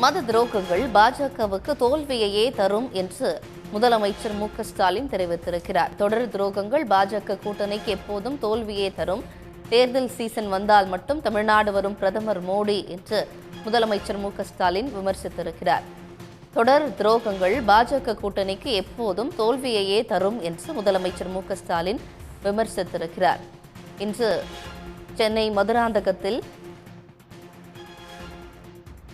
மத துரோகங்கள் பாஜகவுக்கு தோல்வியையே தரும் என்று முதலமைச்சர் மு.க.ஸ்டாலின் தெரிவித்திருக்கிறார். தொடர் துரோகங்கள் பாஜக கூட்டணிக்கு எப்போதும் தோல்வியே தரும். தேர்தல் சீசன் வந்தால் மட்டும் தமிழ்நாடு வரும் பிரதமர் மோடி என்று முதலமைச்சர் மு.க.ஸ்டாலின் விமர்சித்திருக்கிறார். தொடர் துரோகங்கள் பாஜக கூட்டணிக்கு எப்போதும் தோல்வியையே தரும் என்று முதலமைச்சர் மு.க.ஸ்டாலின் விமர்சித்திருக்கிறார். இன்று சென்னை மதுராந்தகத்தில்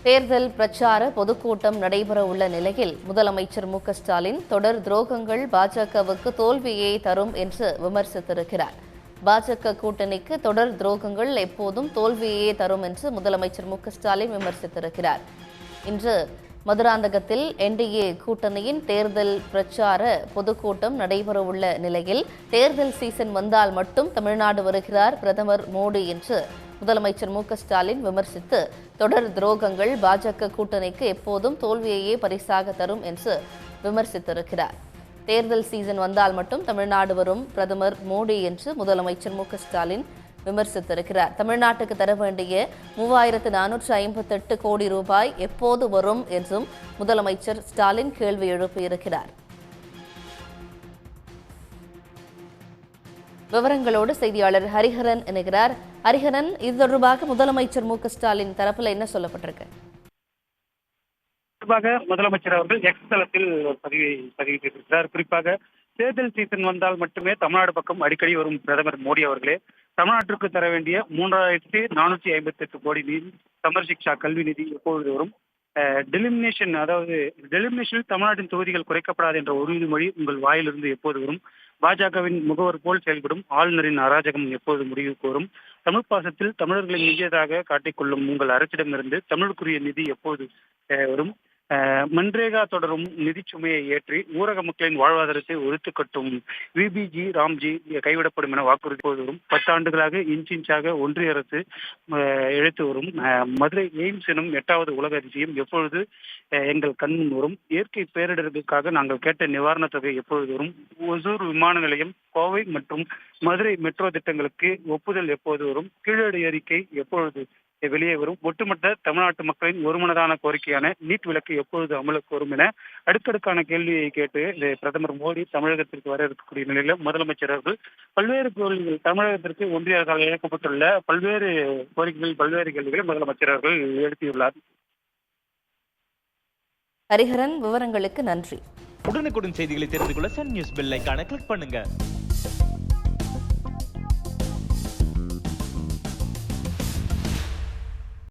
தேர்தல் பிரச்சார பொதுக்கூட்டம் நடைபெற உள்ள நிலையில் முதலமைச்சர் மு.க.ஸ்டாலின் தொடர் துரோகங்கள் பாஜகவுக்கு தோல்வியை தரும் என்று விமர்சித்திருக்கிறார். பாஜக கூட்டணிக்கு தொடர் துரோகங்கள் எப்போதும் தோல்வியே தரும் என்று முதலமைச்சர் மு.க.ஸ்டாலின் விமர்சித்திருக்கிறார். இன்று மதுராந்தகத்தில் என்டிஏ கூட்டணியின் தேர்தல் பிரச்சார பொதுக்கூட்டம் நடைபெறவுள்ள நிலையில் தேர்தல் சீசன் வந்தால் மட்டும் தமிழ்நாடு வருகிறார் பிரதமர் மோடி என்று முதலமைச்சர் மு.க.ஸ்டாலின் விமர்சித்து தொடர் துரோகங்கள் பாஜக கூட்டணிக்கு எப்போதும் தோல்வியையே பரிசாக தரும் என்று விமர்சித்திருக்கிறார். தேர்தல் சீசன் வந்தால் மட்டும் தமிழ்நாடு வரும் பிரதமர் மோடி என்று முதலமைச்சர் மு.க.ஸ்டாலின் விமர்சித்திருக்கிறார். தமிழ்நாட்டுக்கு தர வேண்டிய 3458 கோடி ரூபாய் எப்போது வரும் என்றும் முதலமைச்சர் ஸ்டாலின் கேள்வி எழுப்பியிருக்கிறார். விவரங்களோடு செய்தியாளர் ஹரிஹரன் இணைகிறார். ஹரிஹரன், இது தொடர்பாக முதலமைச்சர் மு.க.ஸ்டாலின் தரப்பில் என்ன சொல்லப்பட்டிருக்கு? முதலமைச்சர் அவர்கள் எக்ஸ் தளத்தில் பதிவிட்டிருக்கிறார். குறிப்பாக தேர்தல் சீசன் வந்தால் மட்டுமே தமிழ்நாடு பக்கம் அடிக்கடி வரும் பிரதமர் மோடி அவர்களே தமிழ்நாட்டிற்கு தர வேண்டிய 3458 கோடி நிதி, சமர் சிக்ஷா கல்வி நிதி எப்பொழுது வரும்? டெலிமினேஷன், அதாவது டெலிமினேஷனில் தமிழ்நாட்டின் தொகுதிகள் குறைக்கப்படாது என்ற உறுதிமொழி உங்கள் வாயிலிருந்து எப்போது வரும்? பாஜகவின் முகவர் போல் செயல்படும் ஆளுநரின் அராஜகம் எப்போது முடிவுக்கு வரும்? தமிழ் பாசத்தில் தமிழர்களை நிதியதாக காட்டிக்கொள்ளும் உங்கள் அரசிடமிருந்து தமிழுக்குரிய நிதி எப்போது வரும்? மன்ரேகா தொடரும் நிதி சுமையை ஏற்றி ஊரக மக்களின் வாழ்வாதாரத்தை ஒழித்து கட்டும் விபிஜி ராம்ஜி கைவிடப்படும் என வாக்குறுதி வரும். 10 ஆண்டுகளாக இன்ச்சாக ஒன்றிய அரசு இழைத்து வரும் மதுரை எய்ம்ஸ் எனும் 8வது உலக அதிசயம் எப்பொழுது எங்கள் கண்முன் வரும்? இயற்கை பேரிடர்களுக்காக நாங்கள் கேட்ட நிவாரண தொகை எப்பொழுது வரும்? ஒசூர் விமான நிலையம், கோவை மற்றும் மதுரை மெட்ரோ திட்டங்களுக்கு ஒப்புதல் எப்போது வரும்? கீழடி அறிக்கை எப்பொழுது வெளியே வரும்? ஒட்டுமொத்த தமிழ்நாட்டு மக்களின் ஒருமனதான கோரிக்கையான நீட் விலக்கு எப்பொழுது அமலுக்கு வரும் என அடுக்கடுக்கான கேள்வியை கேட்டு பிரதமர் மோடி தமிழகத்திற்கு வர இருக்கக்கூடிய நிலையில முதலமைச்சர் அவர்கள் பல்வேறு கோரிக்கைகள் தமிழகத்திற்கு ஒன்றிய அரசால் இழக்கப்பட்டுள்ள பல்வேறு கோரிக்கைகள், பல்வேறு கேள்விகளை முதலமைச்சர் அவர்கள் எழுப்பியுள்ளார். ஹரிஹரன், விவரங்களுக்கு நன்றி. உடனுக்குடன் செய்திகளை தெரிந்து கொள்ள சன் நியூஸ் பெல் ஐகானை கிளிக் பண்ணுங்க.